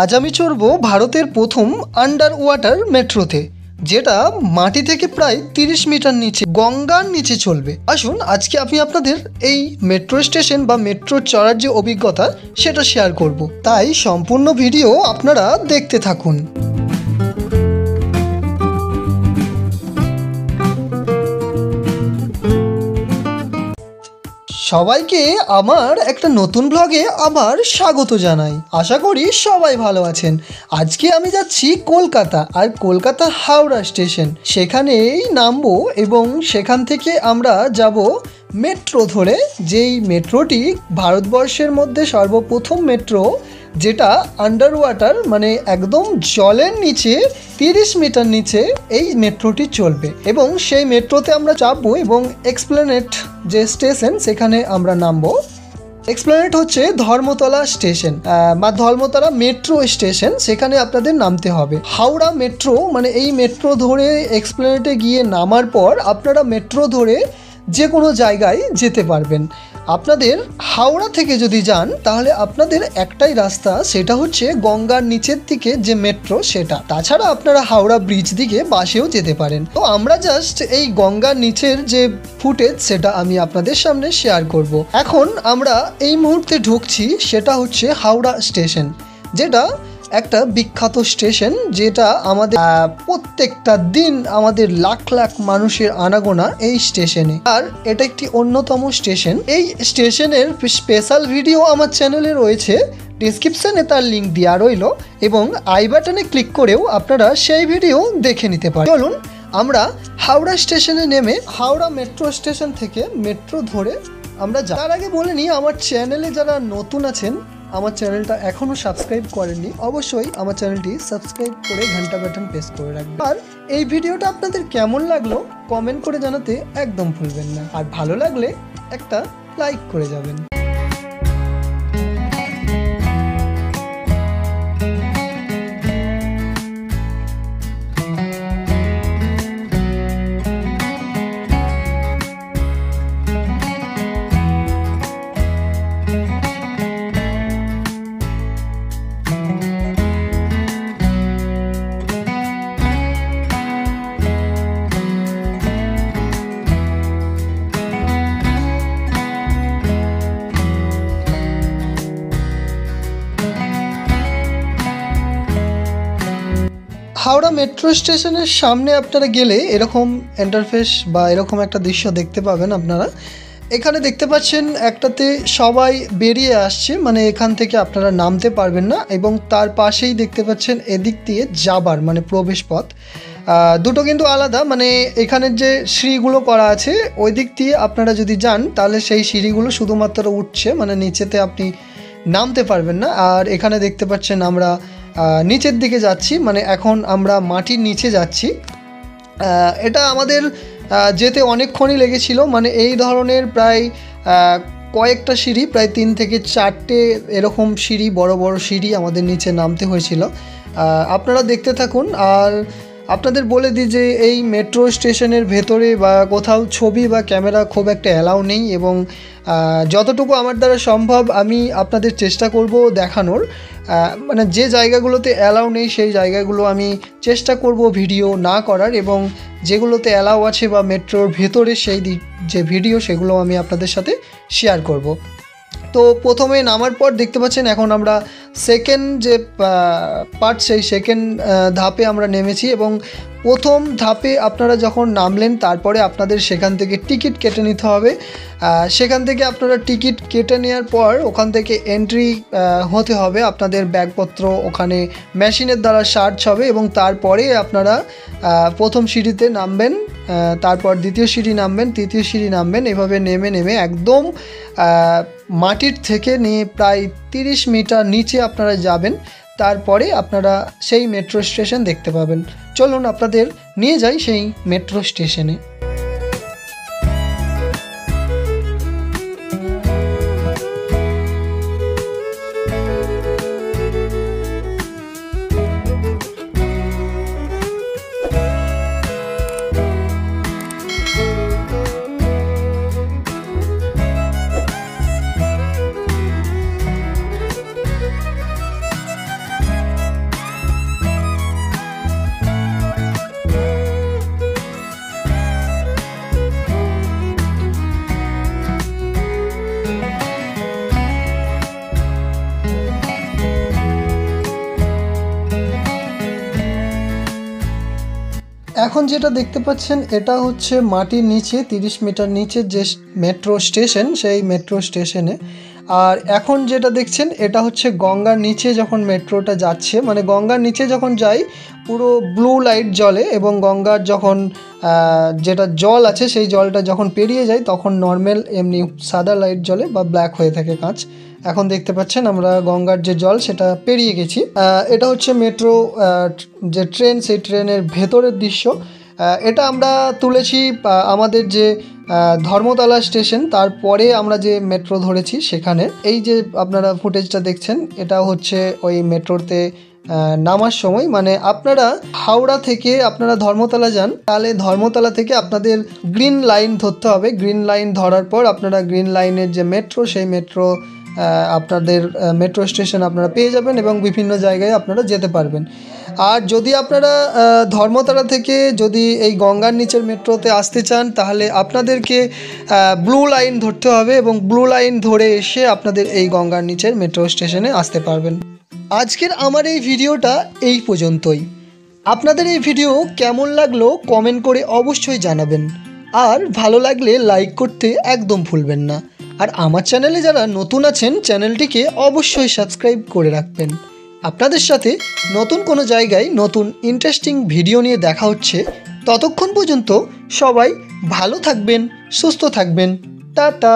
আজ আমি চড়বো ভারতের প্রথম আন্ডার ওয়াটার মেট্রোতে, যেটা মাটি থেকে প্রায় 30 মিটার নিচে গঙ্গার নিচে চলবে। আসুন আজকে আমি আপনাদের এই মেট্রো স্টেশন বা মেট্রো চড়ার যে অভিজ্ঞতা সেটা শেয়ার করব। তাই সম্পূর্ণ ভিডিও আপনারা দেখতে থাকুন। সবাইকে আমার একটা নতুন ব্লগে আবার স্বাগত জানাই। আশা করি সবাই ভালো আছেন। আজকে আমি যাচ্ছি কলকাতা, আর কলকাতা হাওড়া স্টেশন, সেখানেই নামবো এবং সেখান থেকে আমরা যাব মেট্রো ধরে, যেই মেট্রোটি ভারতবর্ষের মধ্যে সর্বপ্রথম মেট্রো, যেটা আন্ডার ওয়াটার মানে একদম জলের নিচে 30 মিটার নিচে এই মেট্রোটি চলবে। এবং সেই মেট্রোতে আমরা চাপবো এবং এক্সপ্লেনেট যে স্টেশন সেখানে আমরা নামবো। এক্সপ্লেনেট হচ্ছে ধর্মতলা স্টেশন বা ধর্মতলা মেট্রো স্টেশন, সেখানে আপনাদের নামতে হবে। হাওড়া মেট্রো মানে এই মেট্রো ধরে এক্সপ্লেনেটে গিয়ে নামার পর আপনারা মেট্রো ধরে যে কোনো জায়গায় যেতে পারবেন। আপনাদের হাওড়া থেকে যদি যান তাহলে আপনাদের একটাই রাস্তা, সেটা হচ্ছে গঙ্গার নিচের দিকে যে মেট্রো সেটা। তাছাড়া আপনারা হাওড়া ব্রিজ দিকে বাসেও যেতে পারেন। তো আমরা জাস্ট এই গঙ্গার নিচের যে ফুটেজ সেটা আমি আপনাদের সামনে শেয়ার করব। এখন আমরা এই মুহূর্তে ঢুকছি, সেটা হচ্ছে হাওড়া স্টেশন, যেটা একটা বিখ্যাত স্টেশন, যেটা আমাদের প্রত্যেকটা দিন আমাদের লাখ লাখ মানুষের আনাগোনা এই স্টেশনে। আর এটা একটি অন্যতম স্টেশন। এই স্টেশনের স্পেশাল ভিডিও আমার চ্যানেলে রয়েছে, ডিসক্রিপশনে তার লিঙ্ক দেওয়া রইল, এবং আই বাটনে ক্লিক করেও আপনারা সেই ভিডিও দেখে নিতে পারেন। চলুন আমরা হাওড়া স্টেশনে নেমে হাওড়া মেট্রো স্টেশন থেকে মেট্রো ধরে আমরা যাই। তার আগে বলে নিই, আমার চ্যানেলে যারা নতুন আছেন, আমার চ্যানেলটা এখনও সাবস্ক্রাইব করেননি, অবশ্যই আমার চ্যানেলটি সাবস্ক্রাইব করে ঘন্টা বাটন প্রেস করে রাখবেন। আর এই ভিডিওটা আপনাদের কেমন লাগলো কমেন্ট করে জানাতে একদম ভুলবেন না, আর ভালো লাগলে একটা লাইক করে যাবেন। হাওড়া মেট্রো স্টেশনের সামনে আপনারা গেলে এরকম ইন্টারফেস বা এরকম একটা দৃশ্য দেখতে পাবেন। আপনারা এখানে দেখতে পাচ্ছেন একটাতে সবাই বেরিয়ে আসছে, মানে এখান থেকে আপনারা নামতে পারবেন না, এবং তার পাশেই দেখতে পাচ্ছেন এদিক দিয়ে যাবার মানে প্রবেশ পথ, দুটো কিন্তু আলাদা। মানে এখানের যে সিঁড়িগুলো করা আছে ওই দিক দিয়ে আপনারা যদি যান তাহলে সেই সিঁড়িগুলো শুধুমাত্র উঠছে, মানে নিচেতে আপনি নামতে পারবেন না। আর এখানে দেখতে পাচ্ছেন আমরা নিচের দিকে যাচ্ছি, মানে এখন আমরা মাটির নিচে যাচ্ছি। এটা আমাদের যেতে অনেকক্ষণই লেগেছিল, মানে এই ধরনের প্রায় কয়েকটা সিঁড়ি, প্রায় 3 থেকে 4টে এরকম সিঁড়ি, বড় বড় সিঁড়ি আমাদের নিচে নামতে হয়েছিল। আপনারা দেখতে থাকুন। আর আপনাদের বলে দিই যে এই মেট্রো স্টেশনের ভেতরে বা কোথাও ছবি বা ক্যামেরা খুব একটা অ্যালাউ নেই, এবং যতটুকু আমার দ্বারা সম্ভব আমি আপনাদের চেষ্টা করব দেখানোর। মানে যে জায়গাগুলোতে অ্যালাউ নেই সেই জায়গাগুলো আমি চেষ্টা করব ভিডিও না করার, এবং যেগুলোতে অ্যালাউ আছে বা মেট্রোর ভেতরে সেই যে ভিডিও সেগুলো আমি আপনাদের সাথে শেয়ার করব। তো প্রথমে নামার পর দেখতে পাচ্ছেন এখন আমরা সেকেন্ড যে পার্ট, সেই সেকেন্ড ধাপে আমরা নেমেছি। এবং প্রথম ধাপে আপনারা যখন নামলেন তারপরে আপনাদের সেখান থেকে টিকিট কেটে নিতে হবে। সেখান থেকে আপনারা টিকিট কেটে নেওয়ার পর ওখান থেকে এন্ট্রি হতে হবে। আপনাদের ব্যাগপত্র ওখানে মেশিনের দ্বারা সার্চ হবে, এবং তারপরে আপনারা প্রথম সিঁড়িতে নামবেন, তারপর দ্বিতীয় সিঁড়ি নামবেন, তৃতীয় সিঁড়ি নামবেন, এভাবে নেমে নেমে একদম মাটির থেকে নিয়ে প্রায় 30 মিটার নিচে আপনারা যাবেন। তারপরে আপনারা সেই মেট্রো স্টেশন দেখতে পাবেন। চলুন আপনাদের নিয়ে যাই সেই মেট্রো স্টেশনে। এখন যেটা দেখতে পাচ্ছেন এটা হচ্ছে মাটির নিচে 30 মিটার নিচে যে মেট্রো স্টেশন, সেই মেট্রো স্টেশনে। আর এখন যেটা দেখছেন এটা হচ্ছে গঙ্গার নিচে যখন মেট্রোটা যাচ্ছে, মানে গঙ্গার নিচে যখন যাই পুরো ব্লু লাইট জ্বলে, এবং গঙ্গার যখন যেটা জল আছে সেই জলটা যখন পেরিয়ে যায় তখন নর্মাল এমনি সাদা লাইট জ্বলে বা ব্ল্যাক হয়ে থাকে কাঁচ। এখন দেখতে পাচ্ছেন আমরা গঙ্গার যে জল সেটা পেরিয়ে গেছি। এটা হচ্ছে মেট্রো যে ট্রেন, সেই ট্রেনের ভেতরের দৃশ্য। এটা আমরা তুলেছি আমাদের যে ধর্মতলা স্টেশন, তারপরে আমরা যে মেট্রো ধরেছি সেখানে। এই যে আপনারা ফুটেজটা দেখছেন এটা হচ্ছে ওই মেট্রোতে নামার সময়, মানে আপনারা হাওড়া থেকে আপনারা ধর্মতলা যান, তাহলে ধর্মতলা থেকে আপনাদের গ্রিন লাইন ধরতে হবে। গ্রিন লাইন ধরার পর আপনারা গ্রিন লাইনের যে মেট্রো, সেই মেট্রো আপনাদের মেট্রো স্টেশন আপনারা পেয়ে যাবেন এবং বিভিন্ন জায়গায় আপনারা যেতে পারবেন। আর যদি আপনারা ধর্মতলা থেকে যদি এই গঙ্গার নিচের মেট্রোতে আসতে চান তাহলে আপনাদেরকে ব্লু লাইন ধরতে হবে, এবং ব্লু লাইন ধরে এসে আপনাদের এই গঙ্গার নিচের মেট্রো স্টেশনে আসতে পারবেন। আজকের আমার এই ভিডিওটা এই পর্যন্তই। আপনাদের এই ভিডিও কেমন লাগলো কমেন্ট করে অবশ্যই জানাবেন, আর ভালো লাগলে লাইক করতে একদম ভুলবেন না। আর আমার চ্যানেলে যারা নতুন আছেন চ্যানেলটিকে অবশ্যই সাবস্ক্রাইব করে রাখবেন। আপনাদের সাথে নতুন কোনো জায়গায় নতুন ইন্টারেস্টিং ভিডিও নিয়ে দেখা হচ্ছে। ততক্ষণ পর্যন্ত সবাই ভালো থাকবেন, সুস্থ থাকবেন। টাটা।